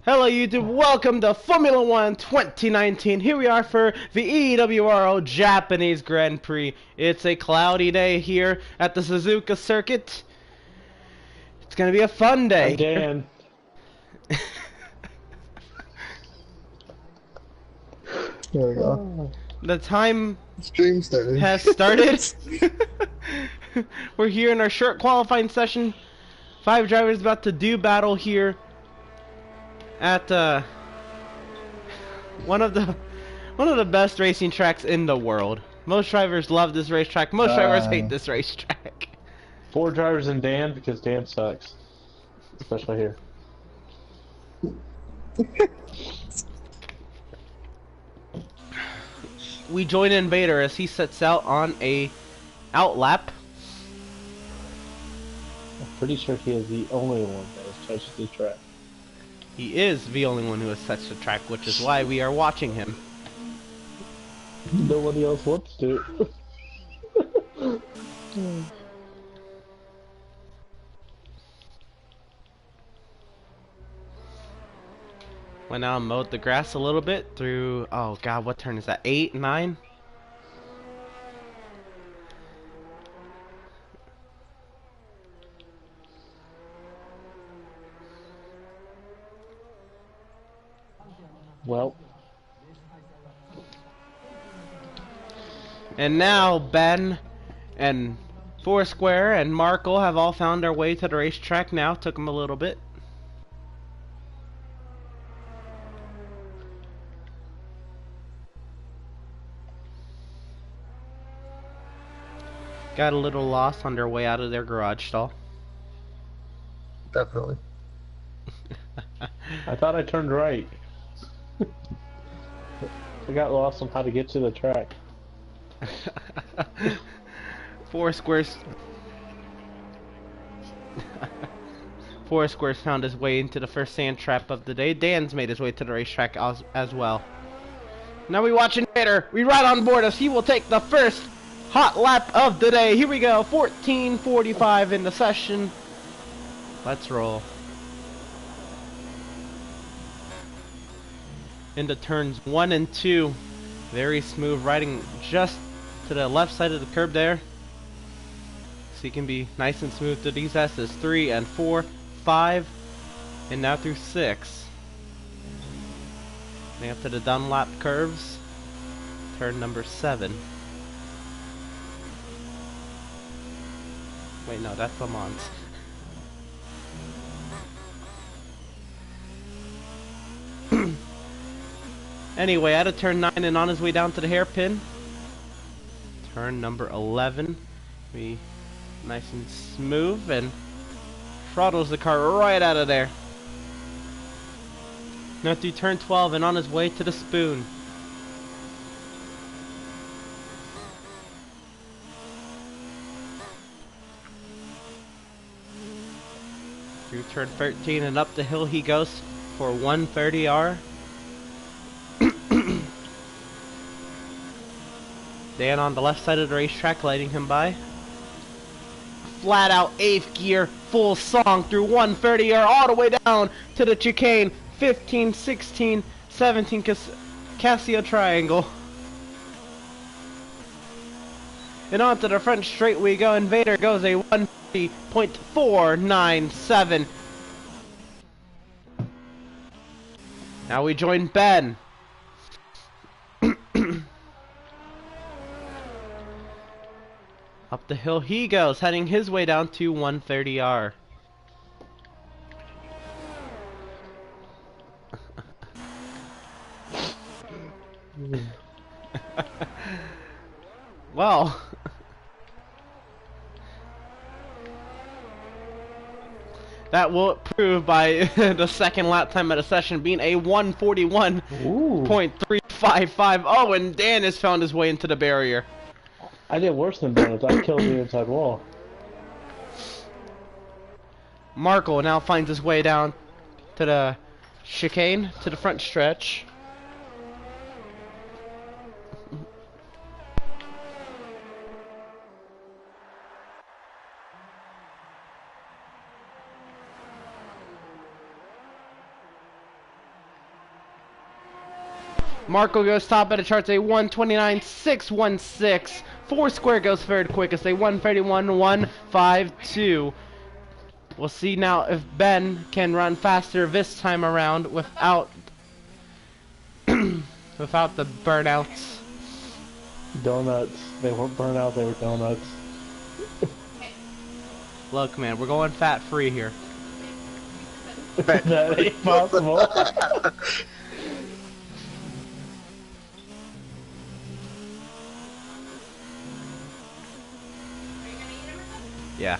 Hello YouTube, welcome to Formula 1 2019. Here we are for the EWRL Japanese Grand Prix. It's a cloudy day here at the Suzuka circuit. It's gonna be a fun day. I'm Dan. There we go. The time Stream started. has started. We're here in our short qualifying session. 5 drivers about to do battle here at one of the best racing tracks in the world. Most drivers love this racetrack. Most drivers hate this racetrack. 4 drivers and Dan because Dan sucks, especially here. We join Invader as he sets out on a outlap. I'm pretty sure he is the only one that has touched the track. He is the only one who has touched the track, which is why we are watching him. Nobody else wants to. Went out and mowed the grass a little bit through, oh god, what turn is that? 8, 9? Well. And now Ben and Foursquare and Markle have all found their way to the racetrack now. Took them a little bit. Got a little lost on their way out of their garage stall. Definitely. I thought I turned right. I got lost on how to get to the track. Foursquare's found his way into the first sand trap of the day. Dan's made his way to the racetrack as well. Now we watch Invader. We ride on board as he will take the first hot lap of the day. Here we go. 14:45 in the session. Let's roll. Into turns 1 and 2. Very smooth riding just to the left side of the curb there. So you can be nice and smooth through these S's. 3 and 4, 5, and now through 6. Then up to the Dunlap curves. Turn number 7. Wait, no, that's Le Mans. Anyway, out of turn 9 and on his way down to the hairpin. Turn number 11. Be nice and smooth and throttles the car right out of there. Now through turn 12 and on his way to the spoon. Through turn 13 and up the hill he goes for 130R. Dan on the left side of the racetrack lighting him by. Flat out 8th gear, full song through 130R all the way down to the chicane. 15, 16, 17 Casio triangle. And onto the front straight we go. Invader goes a 130.497. Now we join Ben. Up the hill he goes, heading his way down to 130R. Well, that will prove by the second lap time of the session being a 141.355. Oh, and Dan has found his way into the barrier. I did worse than bonus. I killed the inside wall. Markle now finds his way down to the chicane, to the front stretch. Marco goes top at the charts, a 129.616. Foursquare goes third quickest, a 131.152. We'll see now if Ben can run faster this time around without without the burnouts. Donuts. They weren't burnout, they were donuts. Look, man, we're going fat free here. That ain't possible. Yeah.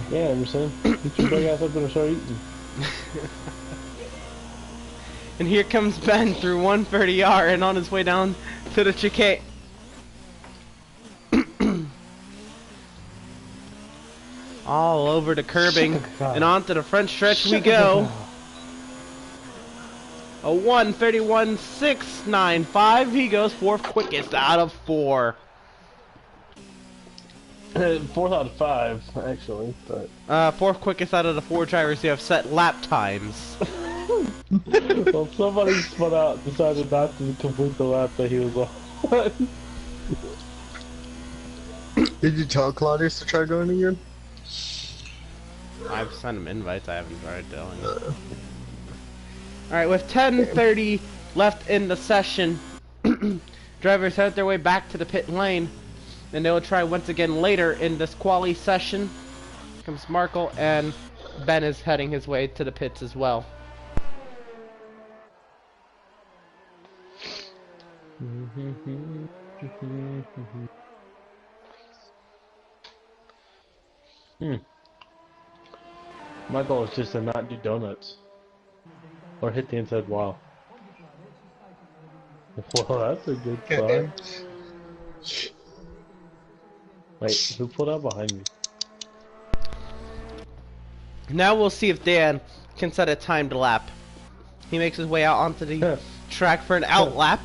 Yeah, Emerson. Get your big ass up and start eating. And here comes Ben through 130R and on his way down to the chicane. All over the curbing and onto the front stretch we go. A 131.695. He goes fourth quickest out of 4. Fourth out of 5, actually, but... Fourth quickest out of the 4 drivers who have set lap times. Well, somebody spun out, decided not to complete the lap that he was on. Did you tell Claudius to try going again? I've sent him invites, I haven't tried telling him. Alright, with 10:30 left in the session, drivers head their way back to the pit lane, and they will try once again later in this quali session. Here comes Markle, and Ben is heading his way to the pits as well. My goal is just to not do donuts. Or hit the inside wall. Well, that's a good sign. Wait, who pulled out behind me? Now we'll see if Dan can set a timed lap. He makes his way out onto the track for an out lap.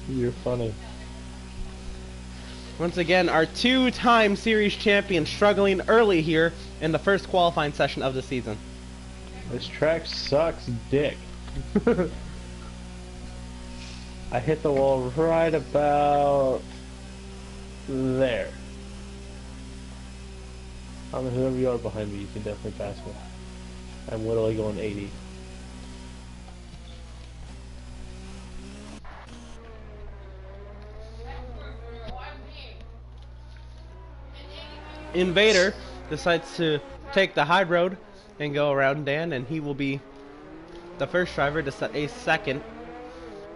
You're funny. Once again, our 2-time series champion struggling early here in the first qualifying session of the season. This track sucks dick. I hit the wall right about there. I mean, whoever you are behind me, you can definitely pass me. I'm literally going 80. Invader decides to take the high road and go around Dan, and he will be the first driver to set a second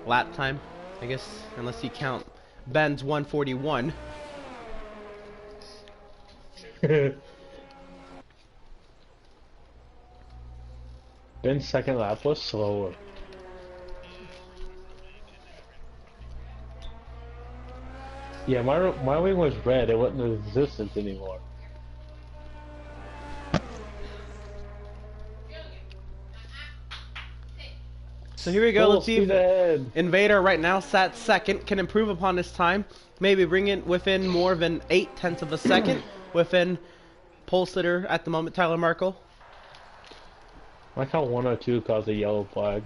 lap time, I guess, unless you count Ben's 141. Ben's second lap was slower. Yeah, my wing was red. It wasn't in existence anymore. So here we go. Let's see if ahead. Invader right now sat second, can improve upon his time, maybe bring it within more than 0.8 of a second within pole sitter at the moment, Tyler Markle. I like how 102 caused a yellow flag.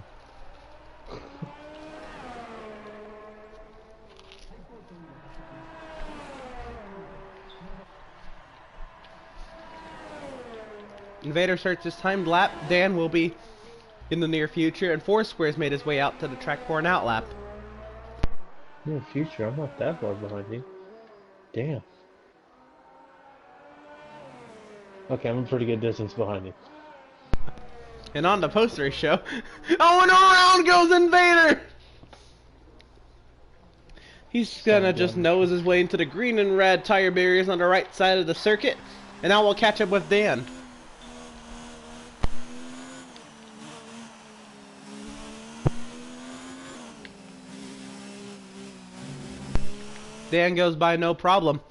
Invader starts his timed lap. Dan will be in the near future, and Foursquare's made his way out to the track for an out lap. Near future? I'm not that far behind you. Damn. Okay, I'm a pretty good distance behind you. And on the post race show, oh, and around goes Invader! He's gonna just nose his way into the green and red tire barriers on the right side of the circuit, and now we'll catch up with Dan. Dan goes by no problem.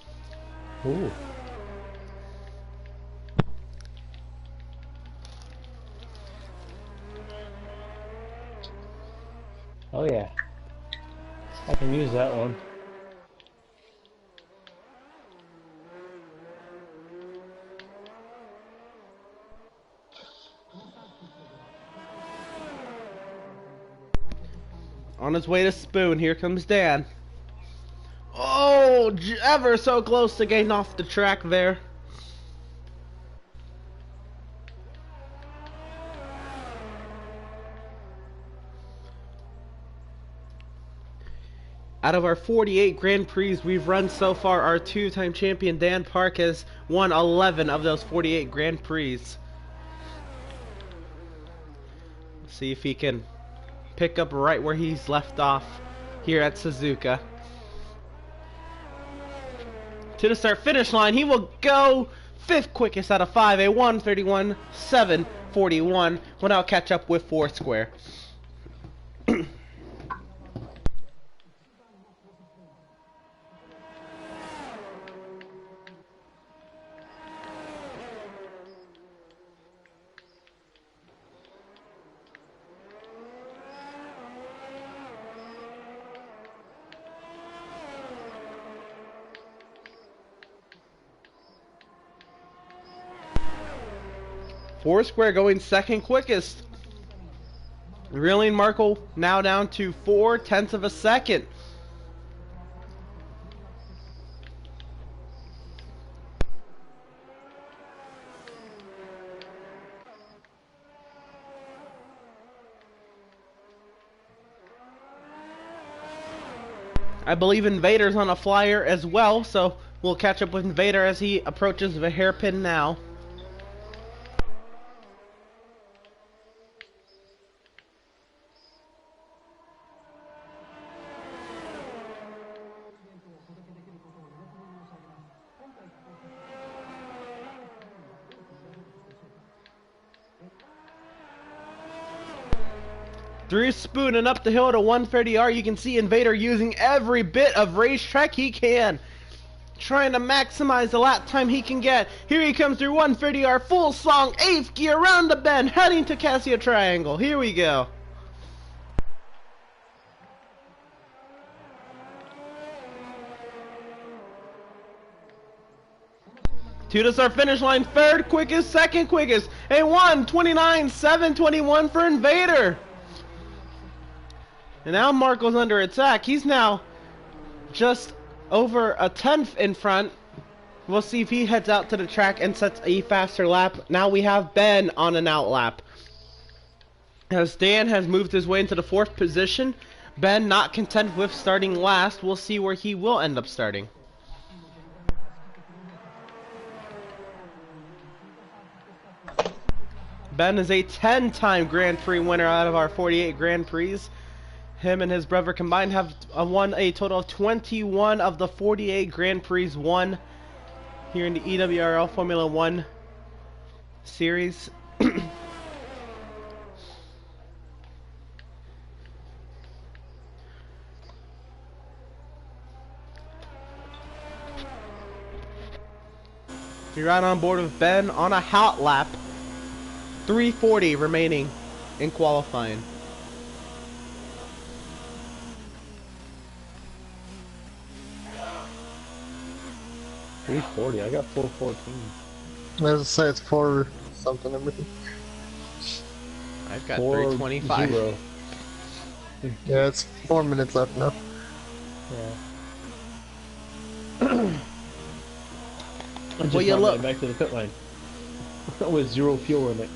Ooh. Oh yeah. I can use that one. On his way to Spoon, here comes Dan. Oh, ever so close to getting off the track there. Out of our 48 Grand Prix we've run so far, our two-time champion Dan Park has won 11 of those 48 Grand Prix. See if he can pick up right where he's left off here at Suzuka. To the start finish line, he will go 5th quickest out of 5, a 1:31.741. Will now catch up with Foursquare. Foursquare going 2nd quickest. Reeling Markle now down to 0.4 of a second. I believe Invader's on a flyer as well, so we'll catch up with Invader as he approaches the hairpin now. Through Spoon and up the hill to 130R, you can see Invader using every bit of racetrack he can. Trying to maximize the lap time he can get. Here he comes through 130R, full song, 8th gear, around the bend, heading to Cassia Triangle. Here we go. To the start finish line, 3rd quickest, 2nd quickest, a 1:29.721 for Invader. And now Marco's under attack. He's now just over a 10th in front. We'll see if he heads out to the track and sets a faster lap. Now we have Ben on an out lap. As Dan has moved his way into the 4th position, Ben not content with starting last. We'll see where he will end up starting. Ben is a 10-time Grand Prix winner out of our 48 Grand Prix. Him and his brother combined have won a total of 21 of the 48 Grand Prix won here in the EWRL Formula 1 series. You're right on board with Ben on a hot lap. 3:40 remaining in qualifying. .340. I got 4:14. I was gonna say it's 4 something everything. I've got 3:25. Yeah, it's 4 minutes left now. Yeah. I just Well, you look back to the pit lane with 0 fuel in it.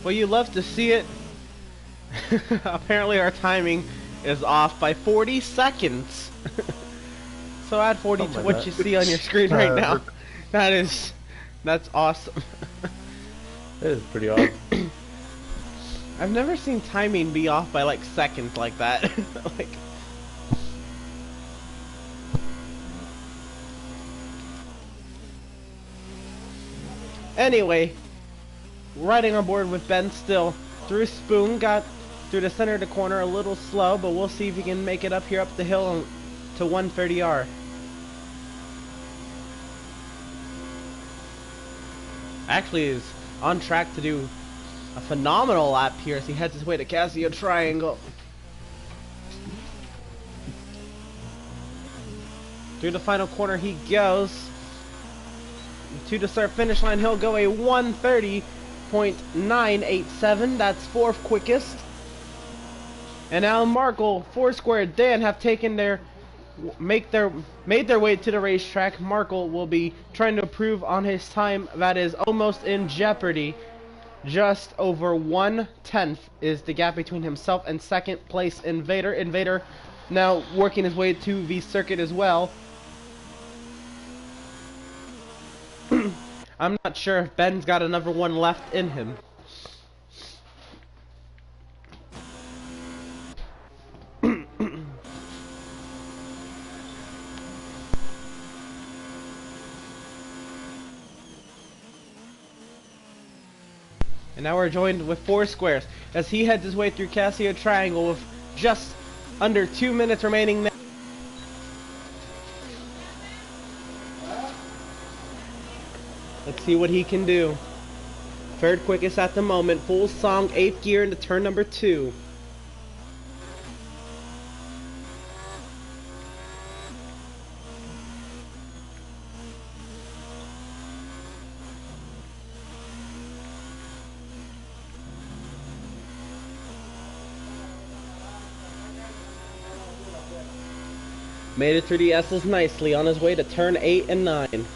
Well, you love to see it. Apparently our timing is off by 40 seconds. So add 40 to what you see on your screen right now. That's awesome. It is pretty odd. I've never seen timing be off by like seconds like that. Like, anyway, riding on board with Ben still through Spoon, got through the center of the corner a little slow, but we'll see if he can make it up here up the hill to 130R. Actually is on track to do a phenomenal lap here as he heads his way to Cassia Triangle. Through the final corner he goes. To the start finish line, he'll go a 1:30.987. That's 4th quickest. And now Markle, Foursquare, Dan have taken their made their way to the racetrack. Markle will be trying to improve on his time that is almost in jeopardy. Just over 1/10 is the gap between himself and second place Invader. Invader now working his way to the circuit as well. I'm not sure if Ben's got another one left in him. And now we're joined with Foursquares as he heads his way through Casio Triangle with just under 2 minutes remaining now. Let's see what he can do. Third quickest at the moment, full song, 8th gear into turn number 2. Made it through the S's nicely on his way to turn 8 and 9.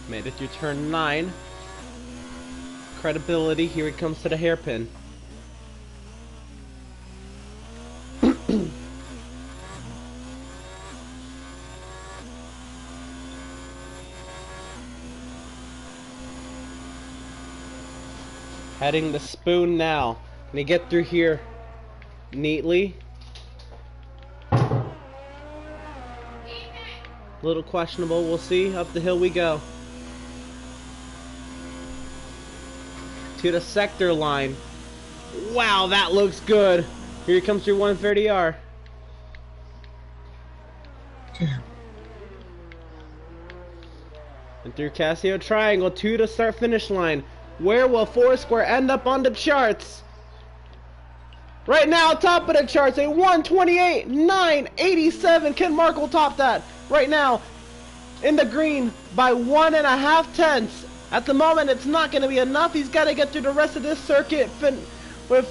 Made it through turn 9. Credibility, here he comes to the hairpin. Heading the spoon now. Can he get through here neatly? Little questionable, we'll see. Up the hill we go. To the sector line. Wow, that looks good. Here he comes through 130R. And through Casio Triangle to the start finish line. Where will Foursquare end up on the charts? Right now, top of the charts, a 128.987. Can Markle top that? Right now, in the green by 1.5 tenths. At the moment, it's not going to be enough. He's got to get through the rest of this circuit with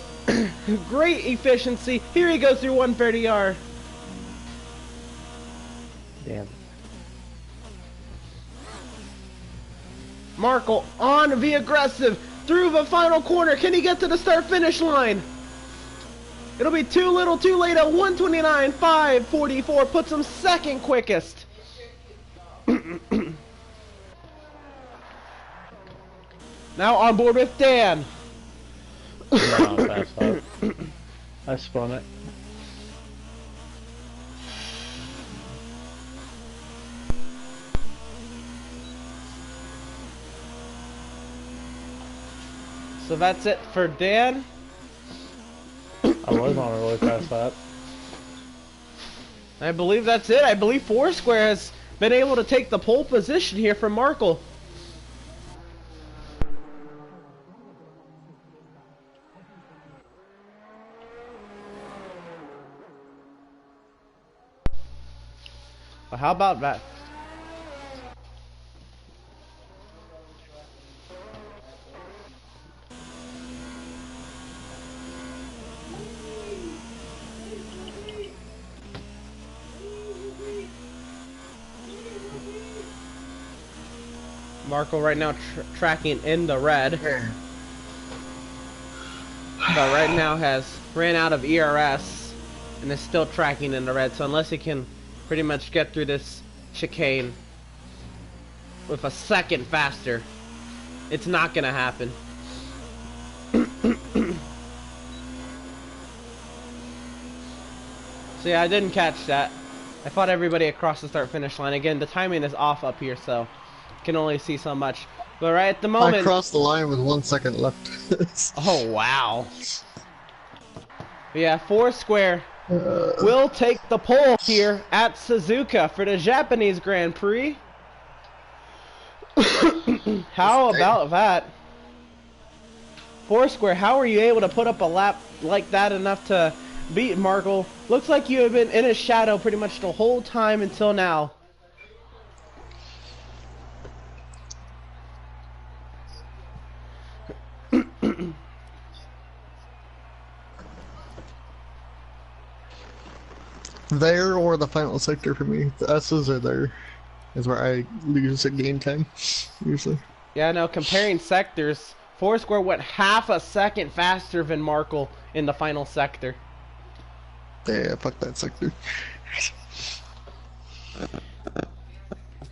great efficiency. Here he goes through 130R. Damn. Markle on the aggressive through the final corner. Can he get to the start finish line? It'll be too little too late at 129.544. Puts him second quickest. Now on board with Dan. No, I spun it. So that's it for Dan. I was on a really fast lap. I believe that's it. I believe Foursquare has been able to take the pole position here from Markle. Well, how about that? Markle right now tracking in the red. But right now has ran out of ERS and is still tracking in the red. So unless he can pretty much get through this chicane with a second faster, it's not gonna happen. So yeah, I didn't catch that. I fought everybody across the start finish line. Again, the timing is off up here, so can only see so much. But right at the moment, I crossed the line with 1 second left. oh wow. But yeah, Foursquare will take the pole here at Suzuka for the Japanese Grand Prix. How about that? Foursquare, how were you able to put up a lap like that enough to beat Markle? Looks like you have been in his shadow pretty much the whole time until now. There or the final sector for me. The S's are there. Is where I lose at game time, usually. Yeah, no, comparing sectors, Foursquare went half a second faster than Markle in the final sector. Yeah, fuck that sector.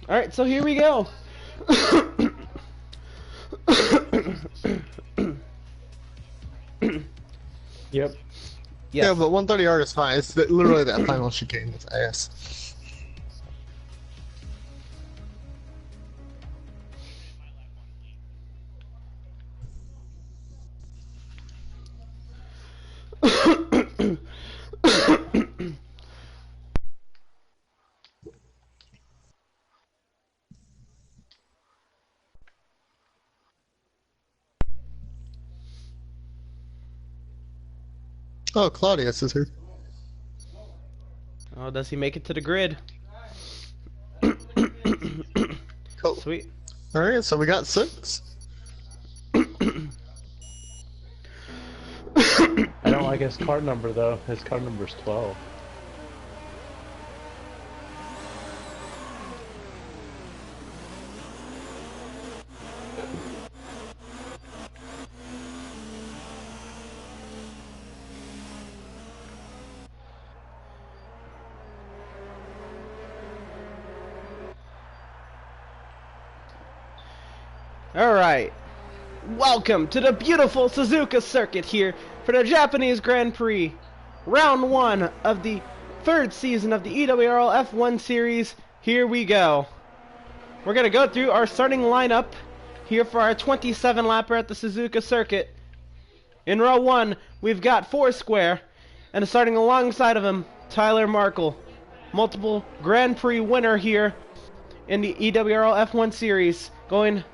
Alright, so here we go. Yep. Yes. Yeah, but 130R is fine. It's literally that final chicane is ass. Oh, Claudius is here. Oh, does he make it to the grid? Cool. Sweet. Alright, so we got 6. I don't like his card number though. His card number's 12. Alright. Welcome to the beautiful Suzuka circuit here for the Japanese Grand Prix. Round 1 of the 3rd season of the EWRL F1 series. Here we go. We're going to go through our starting lineup here for our 27 lapper at the Suzuka circuit. In row 1, we've got Foursquare, and starting alongside of him, Tyler Markle. Multiple Grand Prix winner here in the EWRL F1 series, going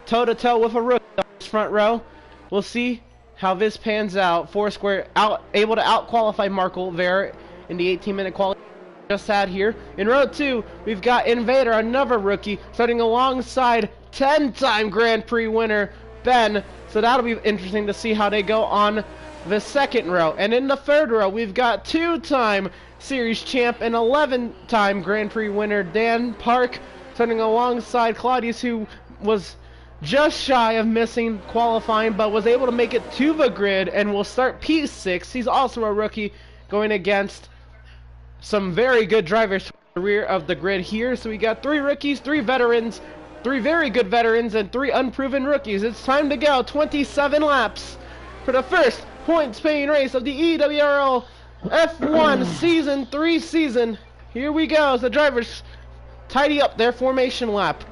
toe-to-toe with a rookie on this front row. We'll see how this pans out. Foursquare able to out-qualify Markle there in the 18-minute quality just had here. In row 2, we've got Invader, another rookie, starting alongside 10-time Grand Prix winner Ben. So that'll be interesting to see how they go on the second row. And in the third row, we've got 2-time series champ and 11-time Grand Prix winner Dan Park, starting alongside Claudius, who was just shy of missing qualifying, but was able to make it to the grid and will start P6. He's also a rookie going against some very good drivers to the rear of the grid here. So we got 3 rookies, 3 veterans, 3 very good veterans, and 3 unproven rookies. It's time to go. 27 laps for the first points-paying race of the EWRL F1 Season 3 season. Here we go as the drivers tidy up their formation lap.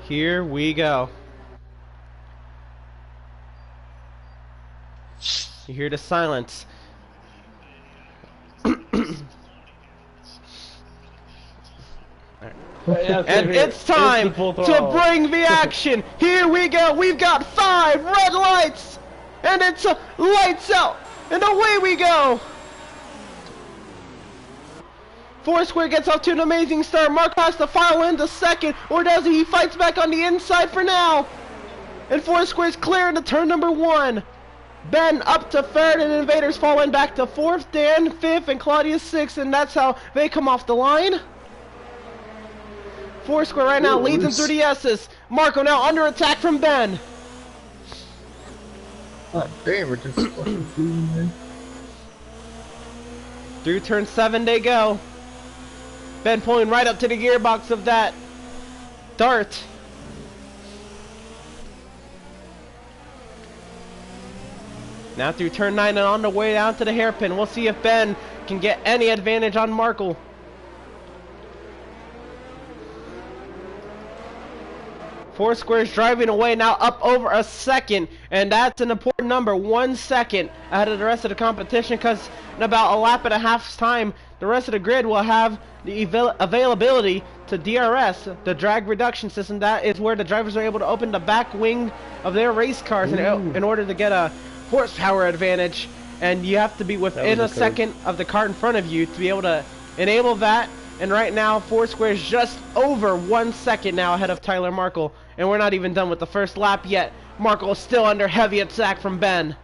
Here we go. You hear the silence. And it's time to bring the action. Here we go. We've got 5 red lights. And it's lights out. And away we go. Foursquare gets off to an amazing start. Mark has to file into second, or does he? He fights back on the inside for now. And Foursquare's clear into turn number 1. Ben up to 3rd, and Invaders falling back to 4th. Dan 5th, and Claudius 6th, and that's how they come off the line. Foursquare right now leads him through the S's. Marco now under attack from Ben. God damn, we're just fucking fleeing, man. Through turn 7 they go. Ben pulling right up to the gearbox of that Dart. Now through turn 9 and on the way down to the hairpin. We'll see if Ben can get any advantage on Markle. Foursquare's driving away now, up over a second, and that's an important number. 1 second ahead of the rest of the competition, because in about a lap and a half's time, the rest of the grid will have the availability to DRS, the drag reduction system. That is where the drivers are able to open the back wing of their race cars in order to get a horsepower advantage, and you have to be within a second of the car in front of you to be able to enable that And right now, Foursquare is just over 1 second now ahead of Tyler Markle. And we're not even done with the first lap yet. Markle is still under heavy attack from Ben.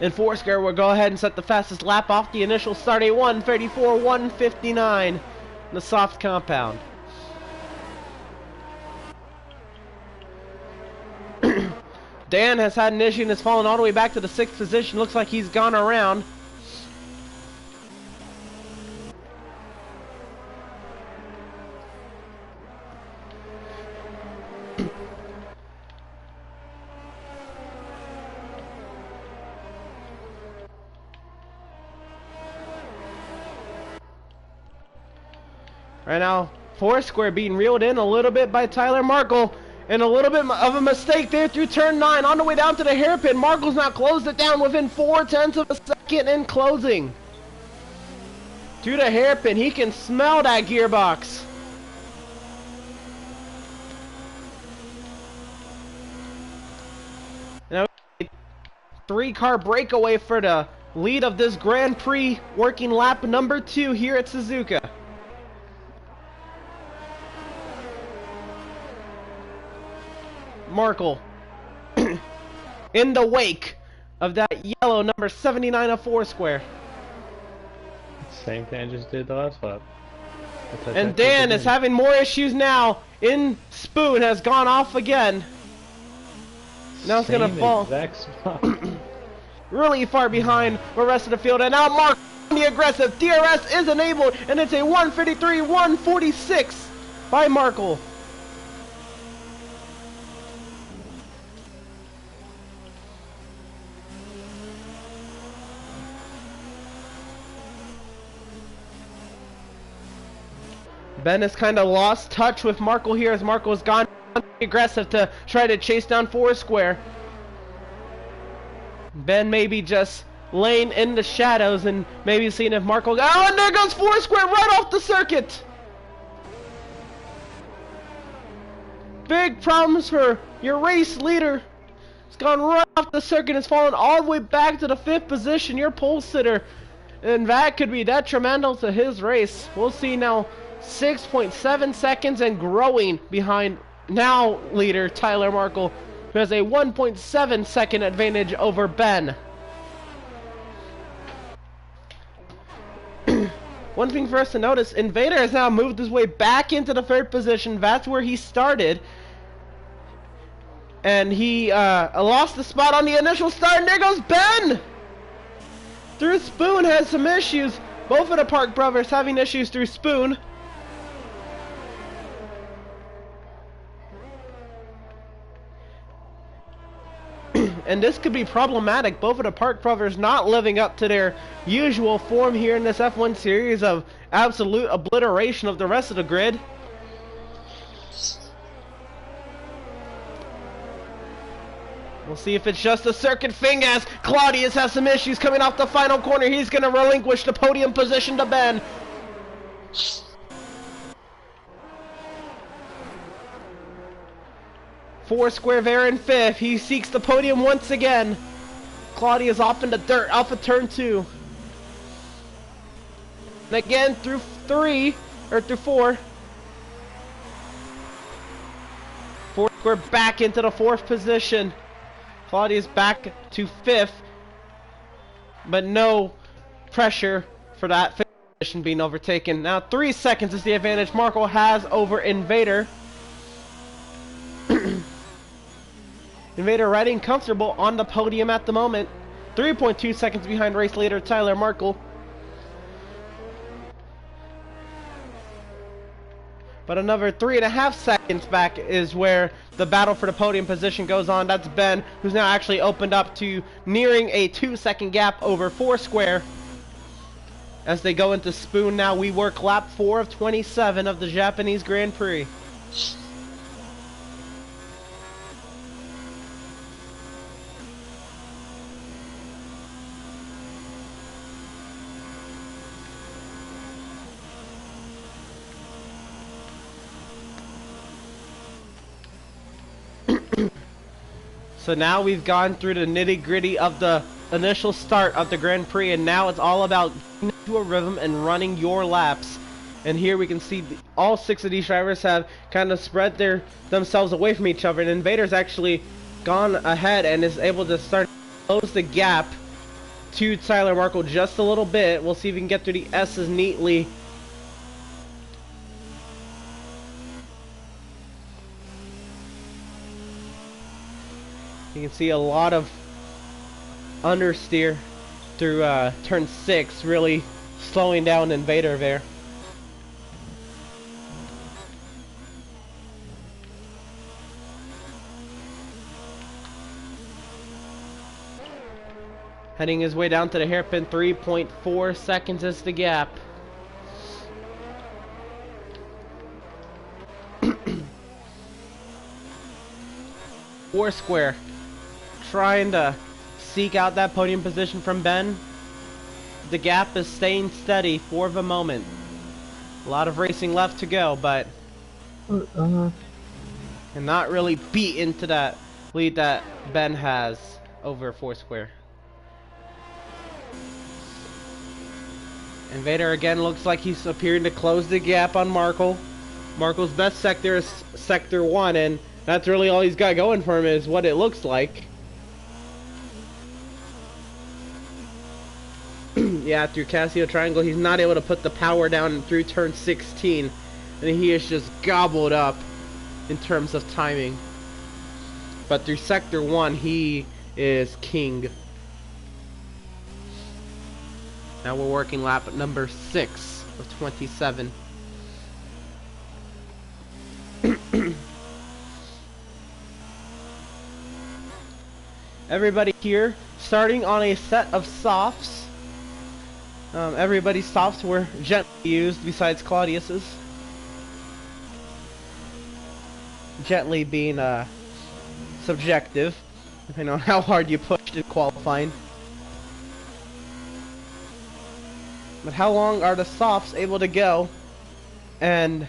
And Foursquare will go ahead and set the fastest lap off the initial start, a 1:34.159 in the soft compound. Dan has had an issue and has fallen all the way back to the 6th position. Looks like he's gone around. Right now, Foursquare being reeled in a little bit by Tyler Markle. And a little bit of a mistake there through turn 9. On the way down to the hairpin. Markle's now closed it down within 0.4 of a second in closing. To the hairpin. He can smell that gearbox. Now, 3-car breakaway for the lead of this Grand Prix, working lap number 2 here at Suzuka. Markle in the wake of that yellow number 79 of Foursquare. Same thing I just did the last lap. And Dan is having more issues now. In Spoon has gone off again. Now it's gonna fall really far behind the rest of the field. And now Mark the aggressive. DRS is enabled, and it's a 1:53.146 by Markle. Ben has kind of lost touch with Markle here as Markle has gone aggressive to try to chase down Foursquare. Ben maybe just laying in the shadows and maybe seeing if Markle... Oh, and there goes Foursquare right off the circuit! Big problems for your race leader. It's gone right off the circuit. It's fallen all the way back to the 5th position, your pole sitter. And that could be detrimental to his race. We'll see now. 6.7 seconds and growing behind now leader Tyler Markle, who has a 1.7 second advantage over Ben. One thing for us to notice, Invader has now moved his way back into the 3rd position. That's where he started. And he lost the spot on the initial start, and there goes Ben! Through Spoon has some issues. Both of the Park brothers having issues through Spoon. And this could be problematic. Both of the Park brothers not living up to their usual form here in this F1 series of absolute obliteration of the rest of the grid. We'll see if it's just a circuit thing as Claudius has some issues coming off the final corner. He's going to relinquish the podium position to Ben. Foursquare there in 5th. He seeks the podium once again. Claudius off in the dirt, off of turn 2. And again through 4. Foursquare back into the 4th position. Claudius back to 5th. But no pressure for that 5th position being overtaken. Now 3 seconds is the advantage Markle has over Invader. Invader riding comfortable on the podium at the moment. 3.2 seconds behind race leader Tyler Markle. But another 3.5 seconds back is where the battle for the podium position goes on. That's Ben, who's now actually opened up to nearing a 2-second gap over Foursquare. As they go into Spoon now, we work lap 4 of 27 of the Japanese Grand Prix. So now we've gone through the nitty-gritty of the initial start of the Grand Prix, and now it's all about getting into a rhythm and running your laps. And here we can see all 6 of these drivers have kind of spread themselves away from each other, and Invader's actually gone ahead and is able to start to close the gap to Tyler Markle just a little bit. We'll see if we can get through the S's neatly. You can see a lot of understeer through turn 6, really slowing down Invader there. Heading his way down to the hairpin, 3.4 seconds is the gap. Foursquare trying to seek out that podium position from Ben. The gap is staying steady for the moment. A lot of racing left to go, but and not really beat into that lead that Ben has over Foursquare. Invader again looks like he's appearing to close the gap on Markle. Markle's best sector is sector 1, and that's really all he's got going for him, is what it looks like. Yeah, through Casio Triangle, he's not able to put the power down through turn 16, and he is just gobbled up in terms of timing. But through sector 1, he is king. Now we're working lap number 6 of 27. Everybody here starting on a set of softs. Everybody's softs were gently used besides Claudius's. Gently being subjective, depending on how hard you pushed in qualifying. But how long are the softs able to go? And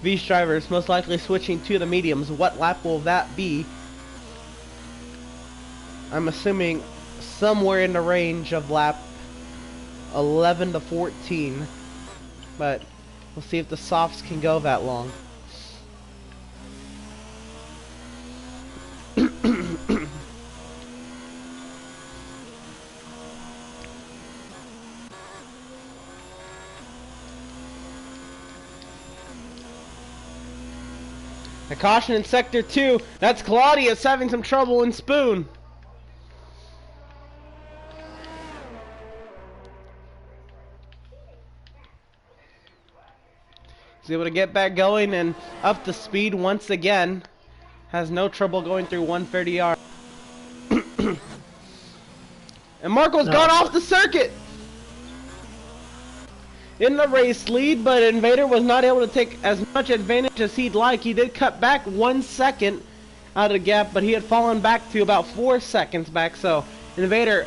these drivers most likely switching to the mediums. What lap will that be? I'm assuming somewhere in the range of lap 11 to 14. But we'll see if the softs can go that long. A caution in sector 2. That's Claudius having some trouble in Spoon. He's able to get back going and up to speed once again. Has no trouble going through 130R. And Marco's gone off the circuit in the race lead, but Invader was not able to take as much advantage as he'd like. He did cut back 1 second out of the gap, but he had fallen back to about 4 seconds back. So Invader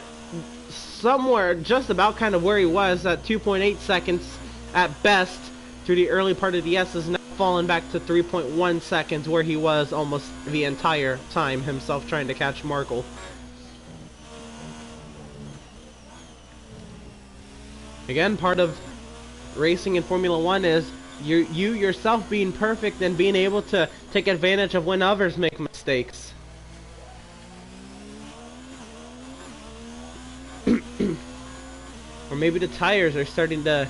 somewhere just about kind of where he was at 2.8 seconds at best through the early part of the S, is now fallen back to 3.1 seconds where he was almost the entire time himself trying to catch Markle. Again, part of racing in Formula 1 is you yourself being perfect and being able to take advantage of when others make mistakes. Or maybe the tires are starting to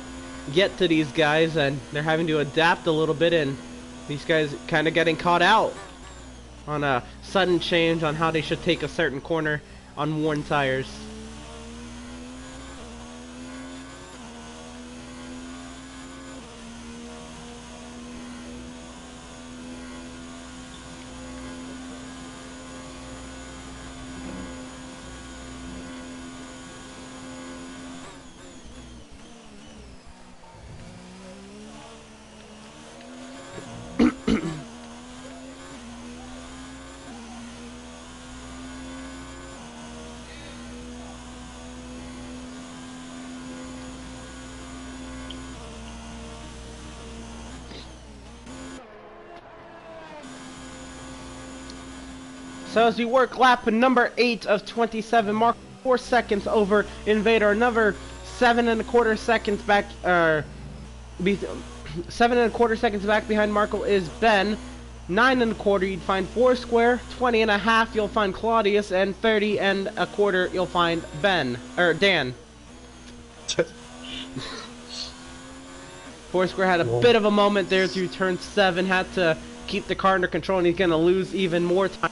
get to these guys and they're having to adapt a little bit, and these guys kind of getting caught out on a sudden change on how they should take a certain corner on worn tires. So as we work lap number 8 of 27, Mark 4 seconds over Invader, another 7.25 seconds back, 7.25 seconds back behind Markle is Ben. 9.25 you'd find Foursquare, 20.5 you'll find Claudius, and 30.25 you'll find Dan. Foursquare had a bit of a moment there through turn 7, had to keep the car under control, and he's going to lose even more time.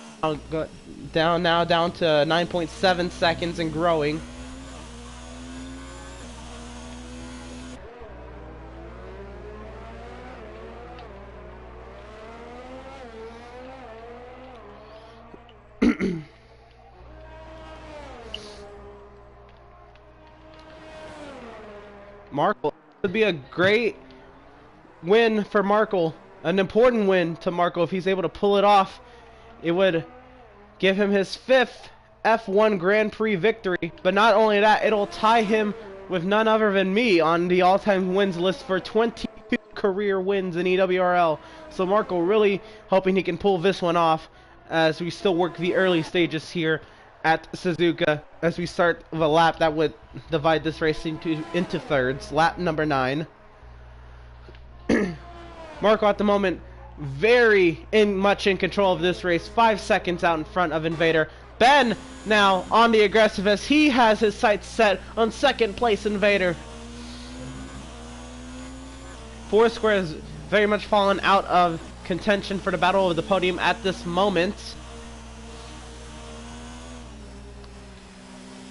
Down to 9.7 seconds and growing. Markle would be a great win for Markle, an important win to Markle if he's able to pull it off. It would give him his 5th F1 Grand Prix victory, but not only that, it'll tie him with none other than me on the all-time wins list for 22 career wins in EWRL. So Markle really hoping he can pull this one off as we still work the early stages here at Suzuka as we start the lap that would divide this race into thirds. Lap number 9. Markle at the moment very much in control of this race, 5 seconds out in front of Invader. Ben now on the aggressive as he has his sights set on second place Invader. Foursquare has very much fallen out of contention for the battle of the podium at this moment.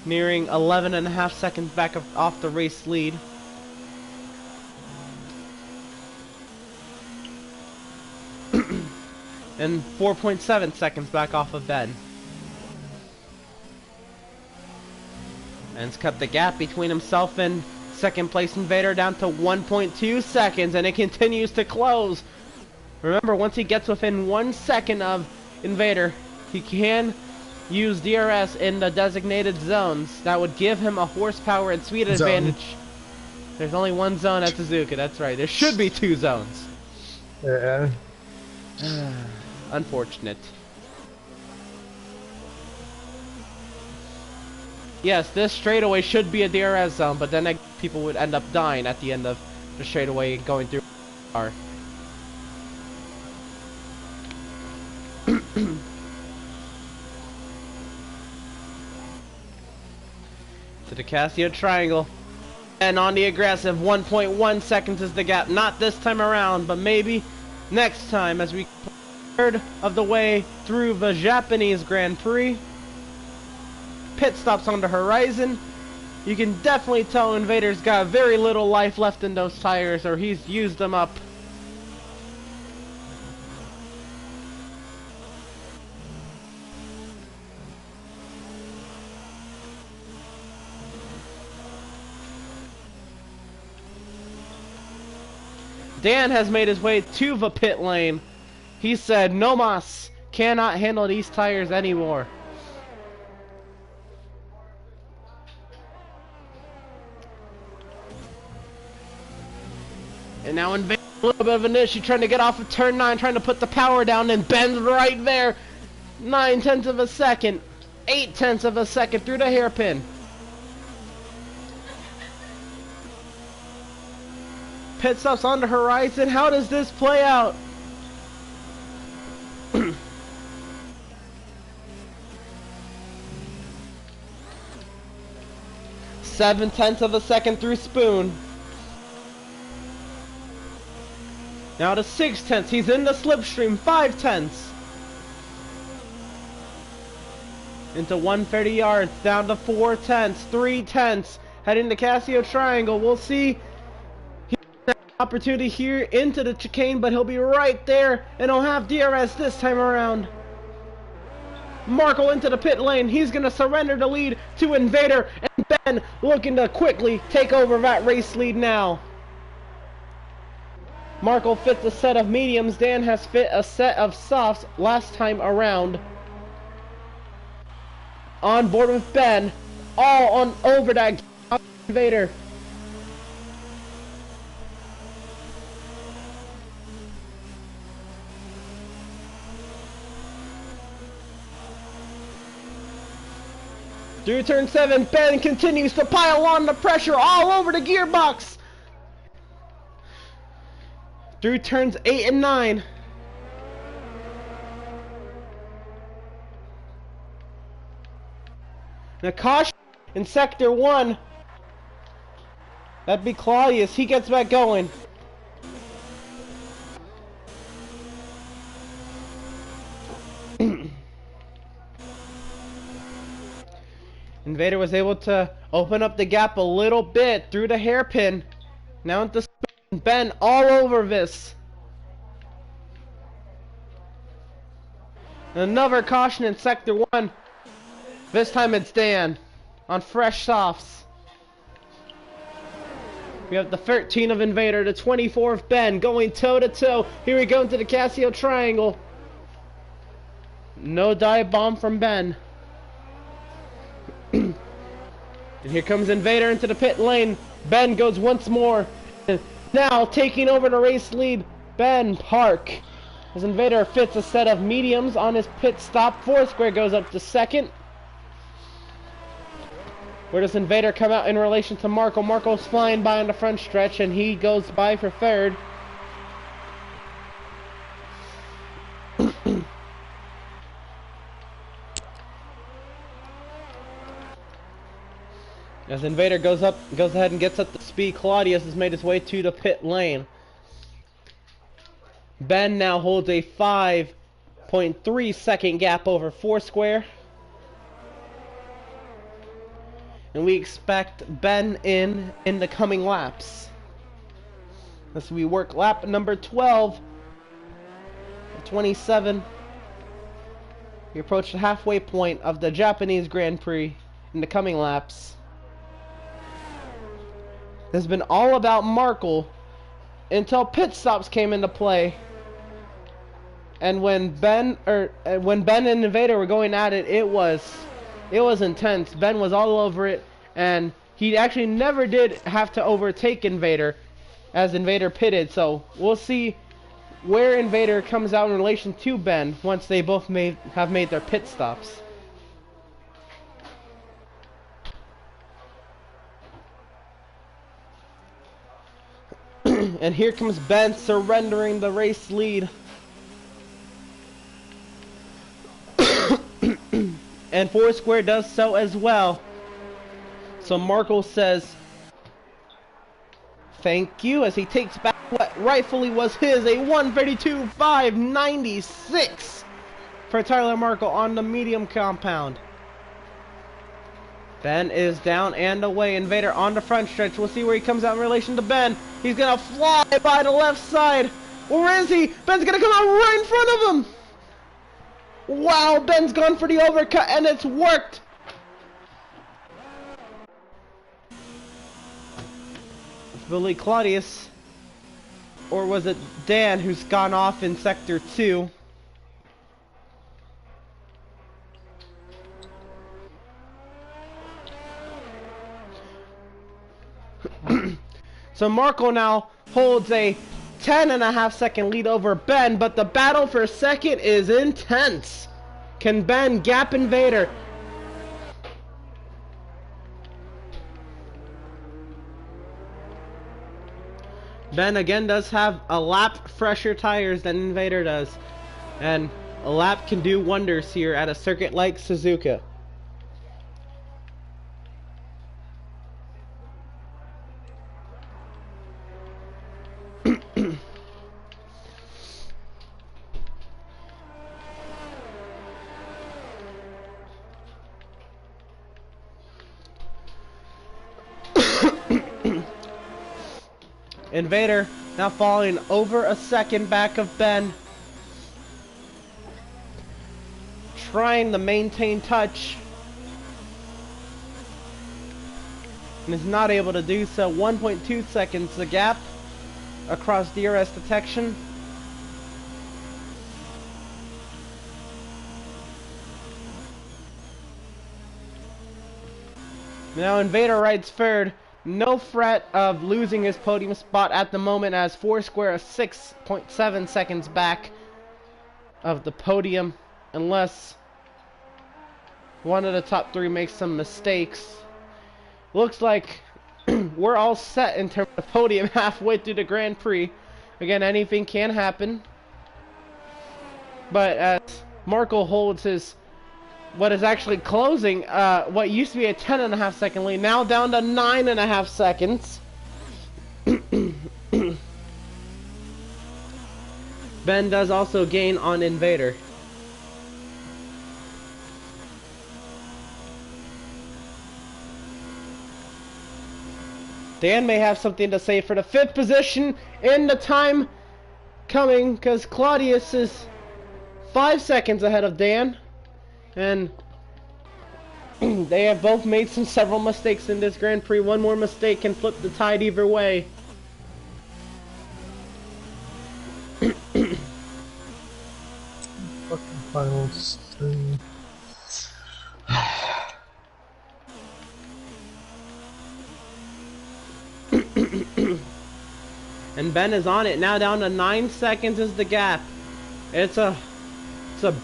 Nearing 11.5 seconds back off the race lead. And 4.7 seconds back off of Ben. And it's cut the gap between himself and second place Invader down to 1.2 seconds, and it continues to close. Remember, once he gets within 1 second of Invader, he can use DRS in the designated zones. That would give him a horsepower and speed advantage. There's only one zone at Suzuka, that's right. There should be 2 zones. Yeah. Unfortunate. Yes, this straightaway should be a DRS zone, but then people would end up dying at the end of the straightaway going through the car. To the Casio triangle. And on the aggressive, 1.1 seconds is the gap. Not this time around, but maybe next time as we third of the way through the Japanese Grand Prix. Pit stops on the horizon. You can definitely tell Invader's got very little life left in those tires, or he's used them up. Dan has made his way to the pit lane. He said, "No mas, cannot handle these tires anymore." And now Invader, a little bit of an issue, trying to get off of turn 9, trying to put the power down, and Ben's right there. 9/10 of a second, 8/10 of a second through the hairpin. Pit stops on the horizon. How does this play out? 7/10 of a second through Spoon. Now to 6/10. He's in the slipstream. 5/10. Into 130 yards. Down to 4/10. 3/10. Heading to Casio Triangle. We'll see. Opportunity here into the chicane, but he'll be right there, and he'll have DRS this time around. Markle into the pit lane. He's going to surrender the lead to Invader, and Ben looking to quickly take over that race lead now. Markle fits a set of mediums. Dan has fit a set of softs last time around. On board with Ben, all on over that Invader. Through turn 7, Ben continues to pile on the pressure all over the gearbox. Through turns 8 and 9. Now caution in sector 1. That'd be Claudius. He gets back going. Invader was able to open up the gap a little bit through the hairpin. Now at the spin, Ben all over this. Another caution in sector 1. This time it's Dan on fresh softs. We have the 13 of Invader, the 24 of Ben going toe to toe. Here we go into the Casio triangle. No dive bomb from Ben. And here comes Invader into the pit lane. Ben goes once more. Now taking over the race lead, Ben Park. As Invader fits a set of mediums on his pit stop, Foursquare goes up to second. Where does Invader come out in relation to Marco? Marco's flying by on the front stretch and he goes by for third. As Invader goes ahead and gets up the speed, Claudius has made his way to the pit lane. Ben now holds a 5.3 second gap over Foursquare. And we expect Ben in the coming laps. As we work lap number 12, 27. We approach the halfway point of the Japanese Grand Prix in the coming laps. It's been all about Markle until pit stops came into play. And when Ben and Invader were going at it, it was intense. Ben was all over it, and he actually never did have to overtake Invader as Invader pitted. So we'll see where Invader comes out in relation to Ben once they both have made their pit stops. And here comes Ben surrendering the race lead. And Foursquare does so as well. So Markle says thank you as he takes back what rightfully was his, a 132.596 for Tyler Markle on the medium compound. Ben is down and away. Invader on the front stretch. We'll see where he comes out in relation to Ben. He's gonna fly by the left side. Where is he? Ben's gonna come out right in front of him. Wow, Ben's gone for the overcut and it's worked. Billy Claudius, or was it Dan who's gone off in sector 2? So Marco now holds a 10.5 second lead over Ben, but the battle for second is intense. Can Ben gap Invader? Ben again does have a lap fresher tires than Invader does, and a lap can do wonders here at a circuit like Suzuka. Invader now falling over a second back of Ben. Trying to maintain touch. And is not able to do so. 1.2 seconds the gap across DRS detection. Now Invader rides third. No threat of losing his podium spot at the moment, as Foursquare is 6.7 seconds back of the podium, unless one of the top three makes some mistakes. Looks like we're all set in terms of podium halfway through the Grand Prix. Again, anything can happen. But as Markle holds his, what is actually closing, what used to be a 10.5 second lead, now down to 9.5 seconds. Ben does also gain on Invader. Dan may have something to say for the 5th position in the time coming, because Claudius is 5 seconds ahead of Dan, and they have both made several mistakes in this Grand Prix. One more mistake can flip the tide either way. Fucking finals 3. And Ben is on it now, down to 9 seconds is the gap. It's a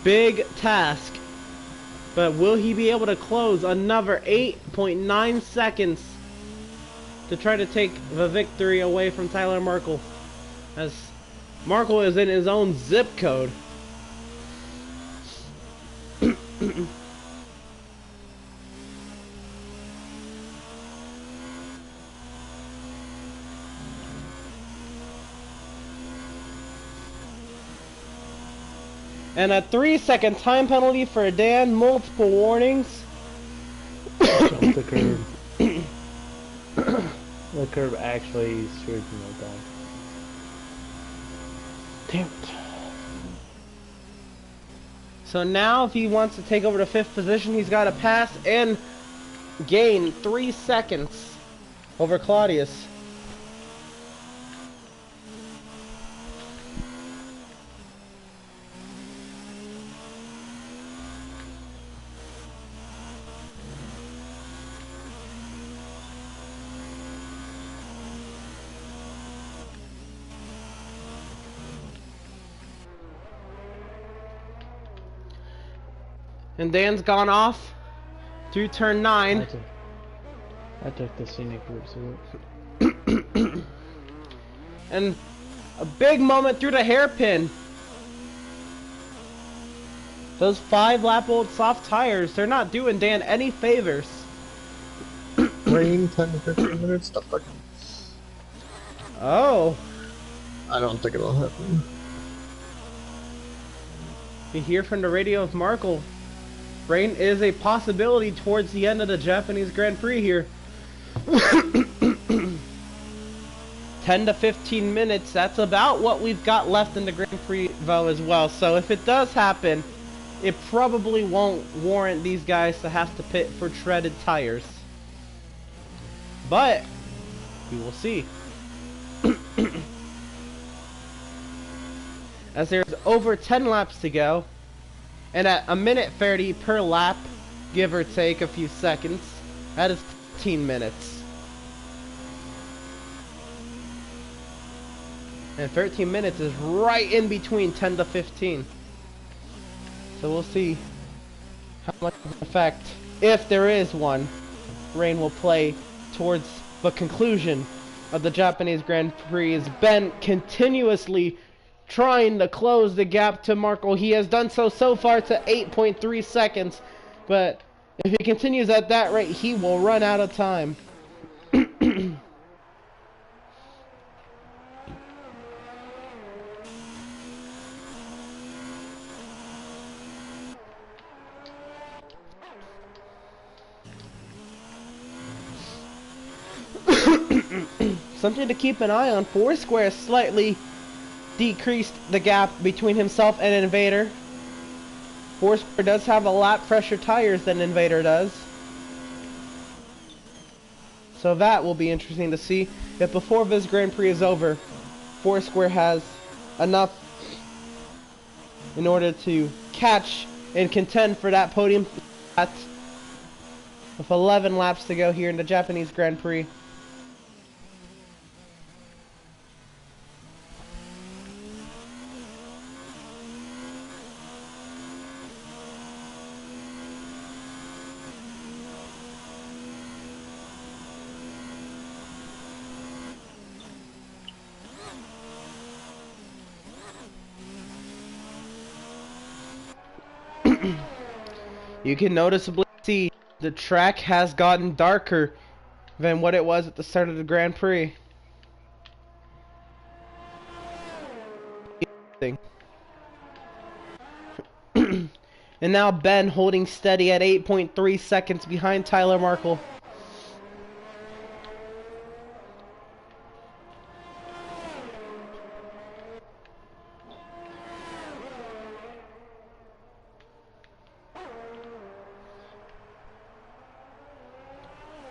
big task, but will he be able to close another 8.9 seconds to try to take the victory away from Tyler Markle, as Markle is in his own zip code. And a 3-second time penalty for Dan, multiple warnings. Jump the curb. The curb actually screwed me like that. Damn it. So now if he wants to take over the 5th position, he's got to pass and gain 3 seconds over Claudius. And Dan's gone off through turn 9. I took the scenic route. And a big moment through the hairpin. Those 5-lap-old soft tires, they're not doing Dan any favors. Rain 10 to 15 minutes. The fuck. Oh. I don't think it'll happen. You hear from the radio of Markle. Rain is a possibility towards the end of the Japanese Grand Prix here. 10 to 15 minutes, that's about what we've got left in the Grand Prix though as well. So if it does happen, it probably won't warrant these guys to have to pit for treaded tires. But we will see. As there's over 10 laps to go. And at 1:30 per lap, give or take a few seconds, that is 15 minutes. And 13 minutes is right in between 10 to 15. So we'll see how much of an effect, if there is one, rain will play towards the conclusion of the Japanese Grand Prix. As Ben continuously trying to close the gap to Markle. He has done so far to 8.3 seconds, but if he continues at that rate, he will run out of time. Something to keep an eye on. Foursquare slightly decreased the gap between himself and Invader. Foursquare does have a lot fresher tires than Invader does. So that will be interesting to see if before this Grand Prix is over, Foursquare has enough in order to catch and contend for that podium spot with 11 laps to go here in the Japanese Grand Prix. You can noticeably see the track has gotten darker than what it was at the start of the Grand Prix. And now Ben holding steady at 8.3 seconds behind Tyler Markle.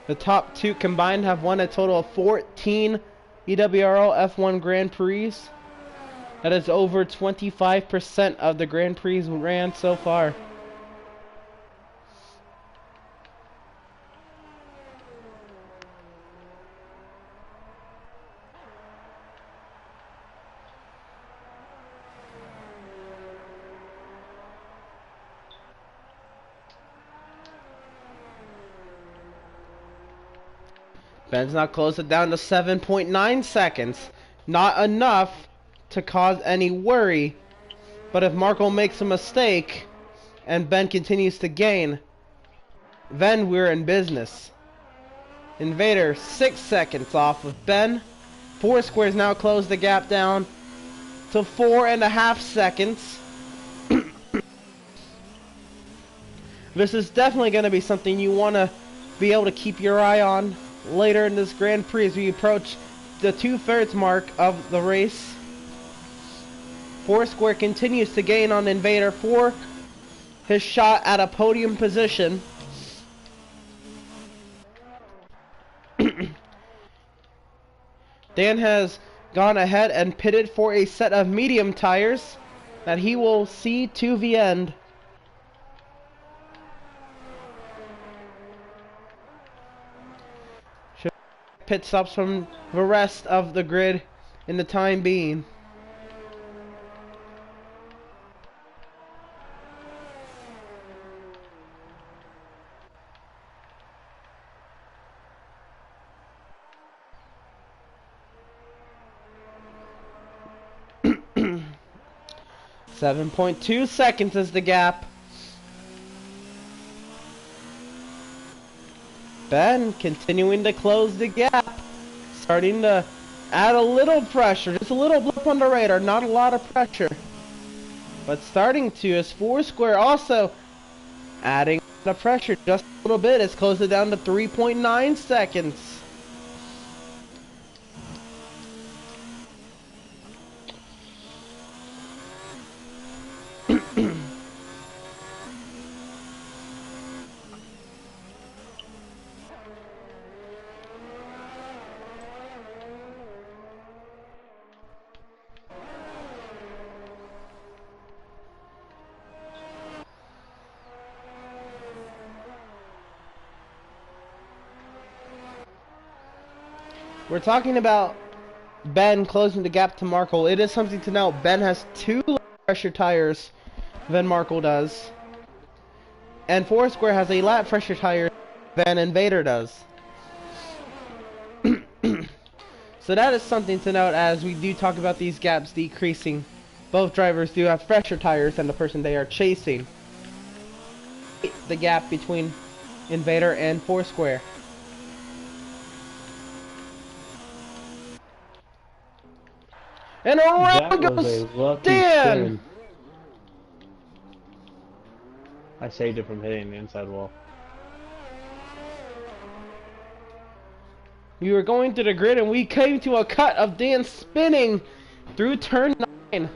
The top two combined have won a total of 14 EWRL F1 Grand Prix. That is over 25% of the Grand Prix ran so far. Ben's now closed it down to 7.9 seconds. Not enough to cause any worry. But if Markle makes a mistake and Ben continues to gain, then we're in business. Invader 6 seconds off of Ben. Foursquare's now closed the gap down to 4.5 seconds. This is definitely going to be something you want to be able to keep your eye on later in this Grand Prix as we approach the 2/3 mark of the race. Foursquare continues to gain on Invader for his shot at a podium position. Dan has gone ahead and pitted for a set of medium tires that he will see to the end. Pit stops from the rest of the grid in the time being. .2 seconds is the gap. Ben continuing to close the gap, starting to add a little pressure, just a little blip on the radar, not a lot of pressure, but starting to, as Foursquare also adding the pressure just a little bit. It's closed it down to 3.9 seconds. We're talking about Ben closing the gap to Markle. It is something to note. Ben has 2 low pressure tires than Markle does. And Foursquare has a lap pressure tire than Invader does. So that is something to note as we do talk about these gaps decreasing. Both drivers do have fresher tires than the person they are chasing. The gap between Invader and Foursquare. And around goes Dan! I saved it from hitting the inside wall. We were going to the grid and we came to a cut of Dan spinning through turn 9.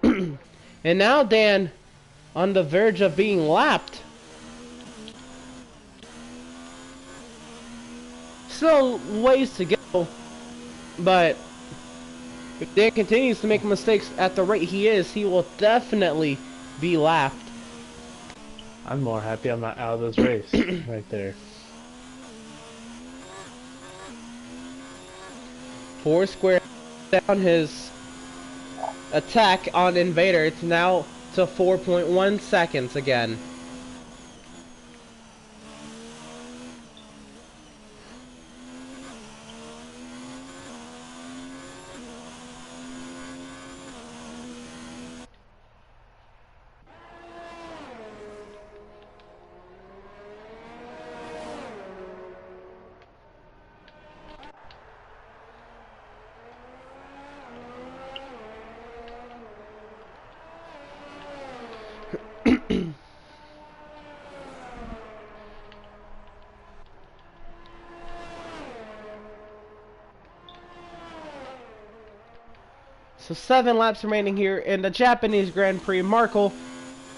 And now Dan on the verge of being lapped. Still ways to go, but if Dan continues to make mistakes at the rate he is, he will definitely be lapped. I'm more happy I'm not out of this race right there. Foursquare down his attack on Invader. It's now to 4.1 seconds again. So 7 laps remaining here in the Japanese Grand Prix. Markle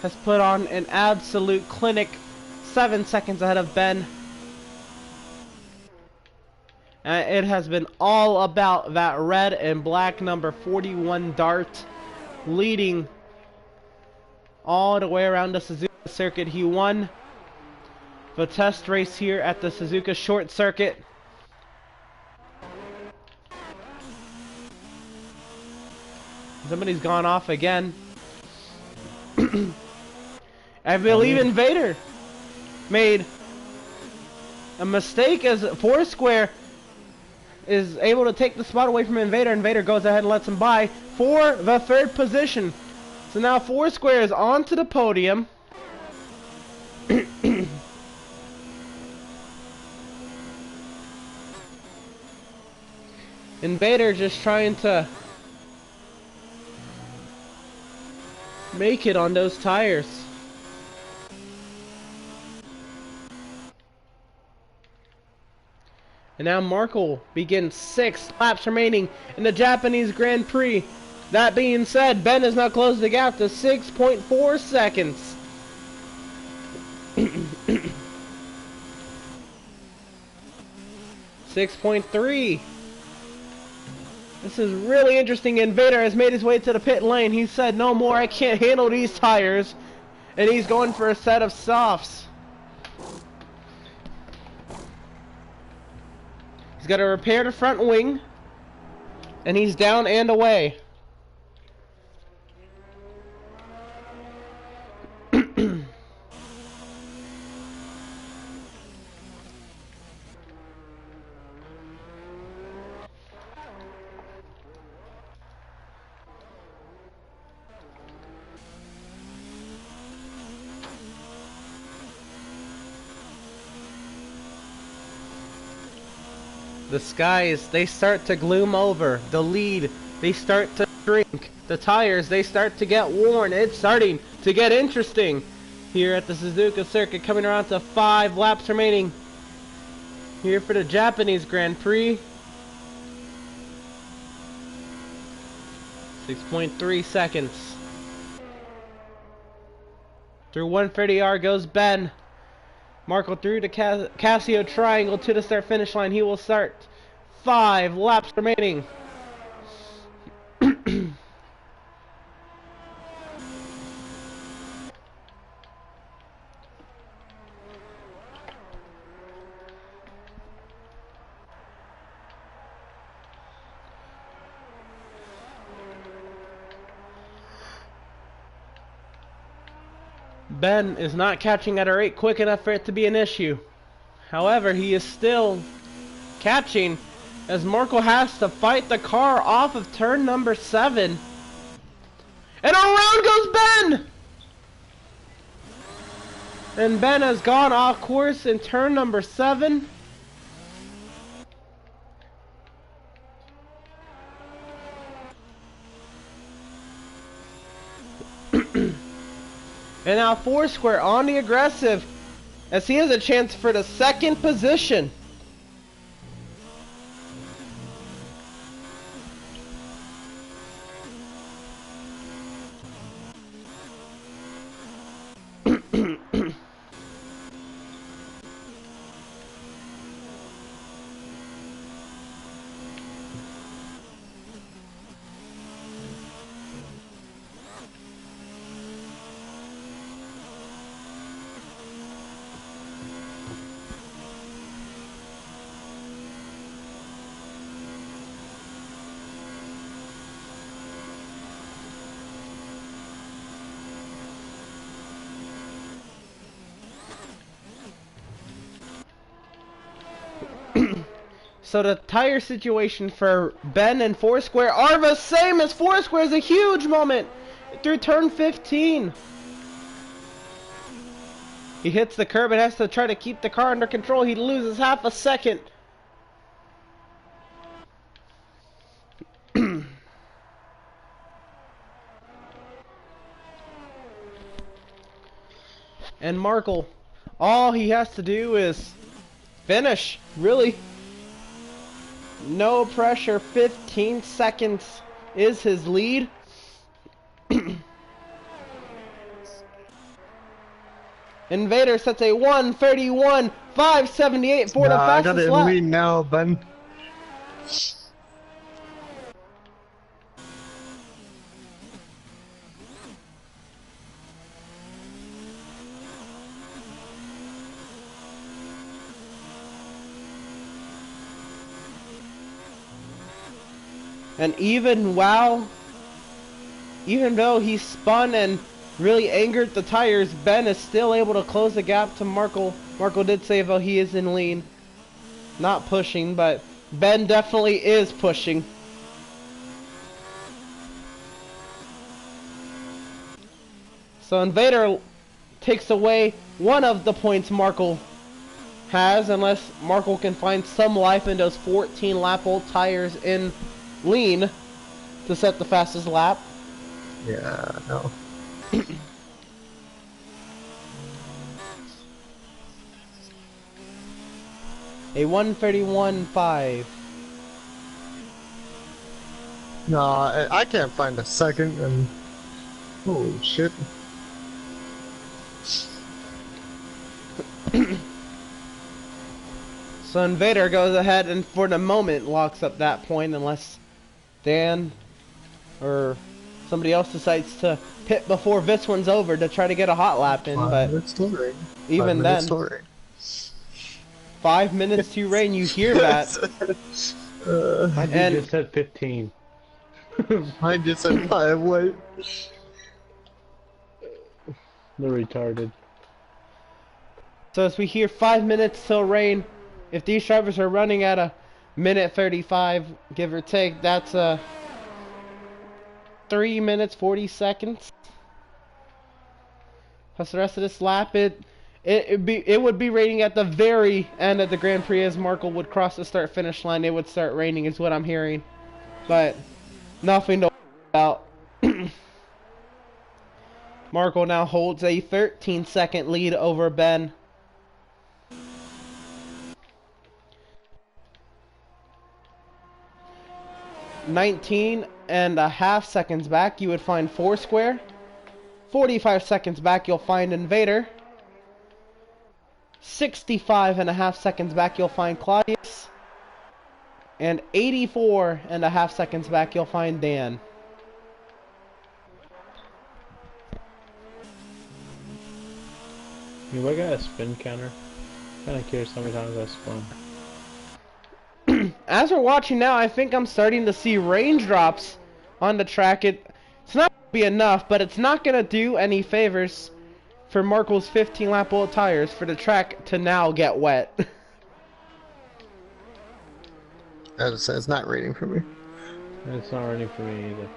has put on an absolute clinic, 7 seconds ahead of Ben. It has been all about that red and black number 41 dart, leading all the way around the Suzuka circuit. He won the test race here at the Suzuka short circuit. Somebody's gone off again. I believe Invader made a mistake as Foursquare is able to take the spot away from Invader. Invader goes ahead and lets him by for the 3rd position. So now Foursquare is onto the podium. Invader just trying to make it on those tires. And now Markle begins 6 laps remaining in the Japanese Grand Prix. That being said, Ben has now closed the gap to 6.4 seconds. 6.3. This is really interesting. Invader has made his way to the pit lane. He said, no more, I can't handle these tires. And he's going for a set of softs. He's got to repair the front wing. And he's down and away. The skies, they start to gloom over. The lead, they start to shrink. The tires, they start to get worn. It's starting to get interesting here at the Suzuka circuit, coming around to 5 laps remaining here for the Japanese Grand Prix. 6.3 seconds. Through 130R goes Ben. Markle through the Casio triangle to the start finish line. He will start. 5 laps remaining. Ben is not catching at a rate quick enough for it to be an issue. However, he is still catching as Markle has to fight the car off of turn number 7. And around goes Ben! And Ben has gone off course in turn number 7. And now Foursquare on the aggressive as he has a chance for the 2nd position. So the tire situation for Ben and Foursquare are the same as Foursquare's a huge moment through turn 15. He hits the curb and has to try to keep the car under control. He loses half a second. And Markle, all he has to do is finish, really. No pressure, 15 seconds is his lead. Invader sets a 1:31.578 for the I got it fastest in lap. lead now, Ben. And even though he spun and really angered the tires, Ben is still able to close the gap to Markle. Markle did say, though, he is in lead. Not pushing, but Ben definitely is pushing. So Invader takes away one of the points Markle has, unless Markle can find some life in those 14 lap old tires in lean to set the fastest lap. Yeah, no. A 1:31.5. No, I can't find a second, and holy shit. So Invader goes ahead and for the moment locks up that point, unless Dan or somebody else decides to pit before this one's over to try to get a hot lap in. But even then, 5 minutes to rain, you hear that. I just said 15. I just said 5, wait. They're retarded. So as we hear 5 minutes till rain, if these drivers are running at a minute 35, give or take, that's 3 minutes 40 seconds. Plus the rest of this lap, it would be raining at the very end of the Grand Prix as Markle would cross the start finish line. It would start raining is what I'm hearing, but nothing to worry about. Markle now holds a 13-second lead over Ben. .5 seconds back, you would find Foursquare. 45 seconds back, you'll find Invader. 65.5 seconds back, you'll find Claudius. And 84.5 seconds back, you'll find Dan. You I got a spin counter? Kinda curious how many times I spun. As we're watching now, I think I'm starting to see raindrops on the track. It's not going to be enough, but it's not going to do any favors for Markle's 15 lap old tires for the track to now get wet. As I said, it's not raining for me. It's not raining for me either.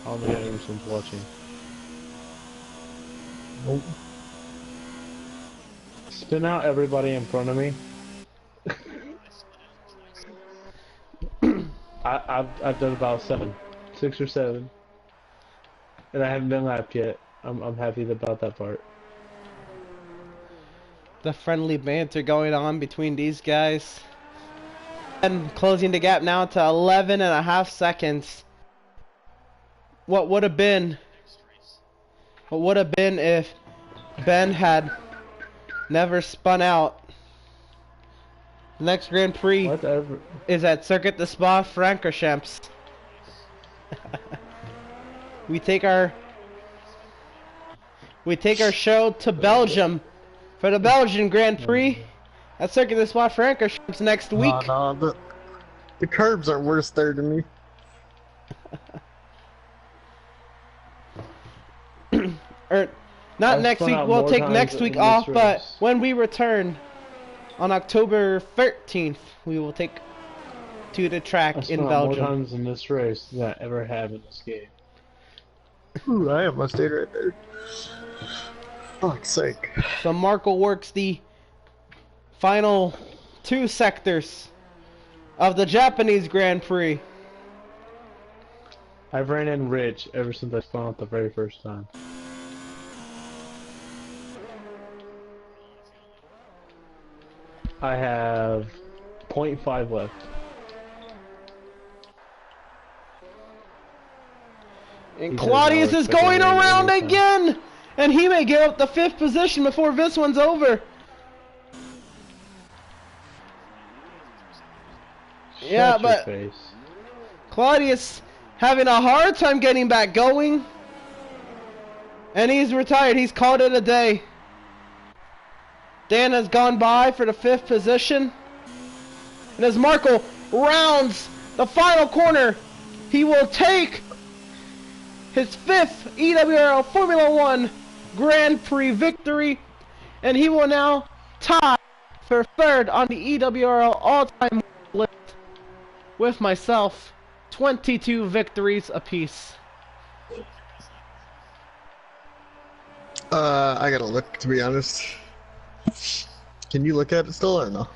All the Emerson's watching. Nope. Spin out everybody in front of me. I've done about 6 or 7, and I haven't been lapped yet. I'm happy about that part. The friendly banter going on between these guys. And closing the gap now to 11.5 seconds. What would have been if Ben had never spun out. The next Grand Prix is at Circuit de Spa-Francorchamps. we take our show to Belgium for the Belgian Grand Prix at Circuit de Spa-Francorchamps next week. No, the curbs are worse there to me. Not next week, we'll take next week off, but when we return on October 13th, we will take to the track in Belgium. More times in this race than I ever have in this game. Ooh, I almost stayed right there. Fuck's sake. So Markle works the final 2 sectors of the Japanese Grand Prix. I've ran in Rich ever since I spun out the very first time. I have .5 left. And He Claudius does is not expect going to win around anytime. again! And he may give up the 5th position before this one's over. Yeah, Shut your but face. Claudius having a hard time getting back going. And he's retired. He's called it a day. Dan has gone by for the 5th position. And as Marco rounds the final corner, he will take his 5th EWRL Formula 1 Grand Prix victory. And he will now tie for 3rd on the EWRL all-time list with myself. 22 victories apiece. I gotta look, to be honest. Can you look at it still or no?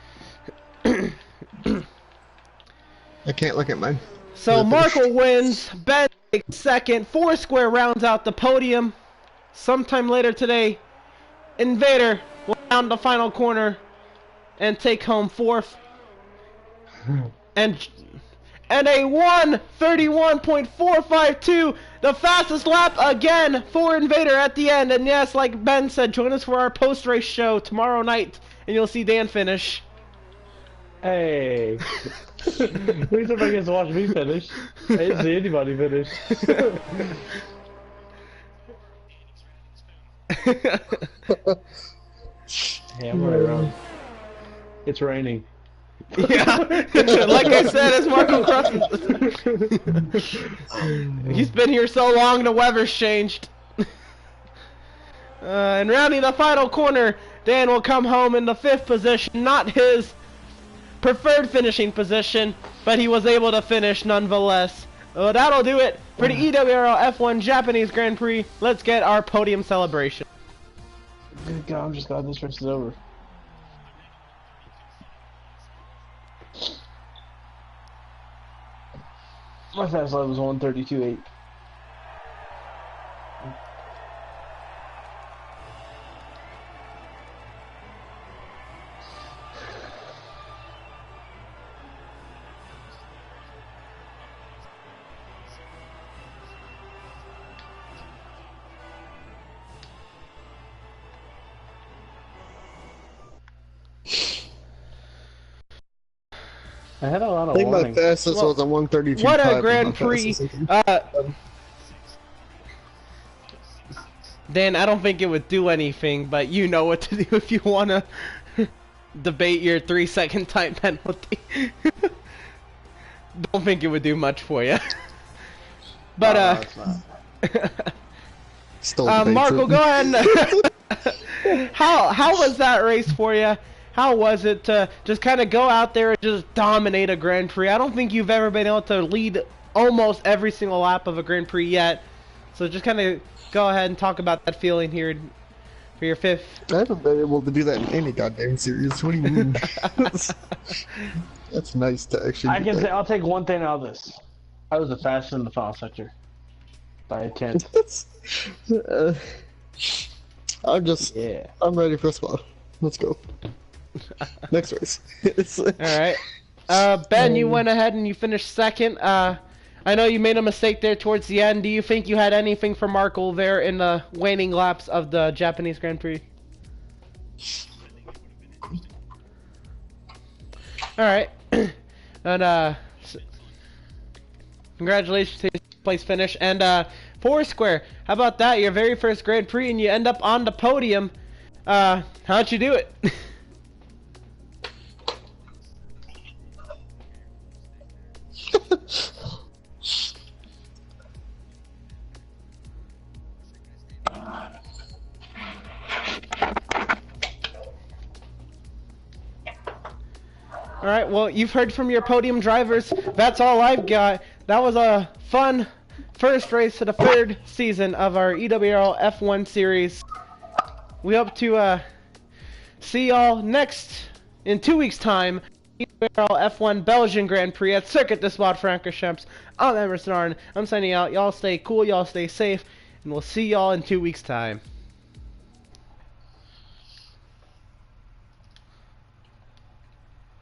I can't look at mine. So Marco wins, Ben takes 2nd, Foursquare rounds out the podium. Sometime later today, Invader will round the final corner and take home 4th. And a 1:31.452, the fastest lap again for Invader at the end. And yes, like Ben said, join us for our post-race show tomorrow night, and you'll see Dan finish. Hey. At least if I get to watch me finish. I didn't see anybody finish. Hey, I'm right around. It's raining. Yeah, like I said, as Marco crosses. He's been here so long, the weather's changed. And rounding the final corner, Dan will come home in the 5th position, not his preferred finishing position, but he was able to finish nonetheless. That'll do it for the EWRL F1 Japanese Grand Prix. Let's get our podium celebration. Good God, I'm just glad this race is over. My fast lap was 1:32.8. I had a lot I of think my warnings. fastest was a 1:32.5. What a Grand Prix. Dan, I don't think it would do anything, but you know what to do if you want to debate your 3-second time penalty. Don't think it would do much for you. But, Still Marco, go ahead and how was that race for you? How was it to just kind of go out there and just dominate a Grand Prix? I don't think you've ever been able to lead almost every single lap of a Grand Prix yet. So just kind of go ahead and talk about that feeling here for your 5th. I haven't been able to do that in any goddamn series. What do you mean? That's nice to actually I do can that. say I'll take one thing out of this. I was the fastest in the final sector by a 10. I'm ready for a spot. Let's go. Next race. Alright. Ben, you went ahead and you finished 2nd. I know you made a mistake there towards the end. Do you think you had anything for Marco there in the waning laps of the Japanese Grand Prix? Alright. And, congratulations to your place finish. And, Foursquare, how about that? Your very first Grand Prix and you end up on the podium. How'd you do it? Alright, well, you've heard from your podium drivers. That's all I've got. That was a fun first race to the 3rd season of our EWRL F1 series. We hope to see y'all in 2 weeks' time. EWRL F1 Belgian Grand Prix at Circuit des Spa-Francorchamps. I'm Emerson. I'm signing out. Y'all stay cool, y'all stay safe, and we'll see y'all in 2 weeks' time.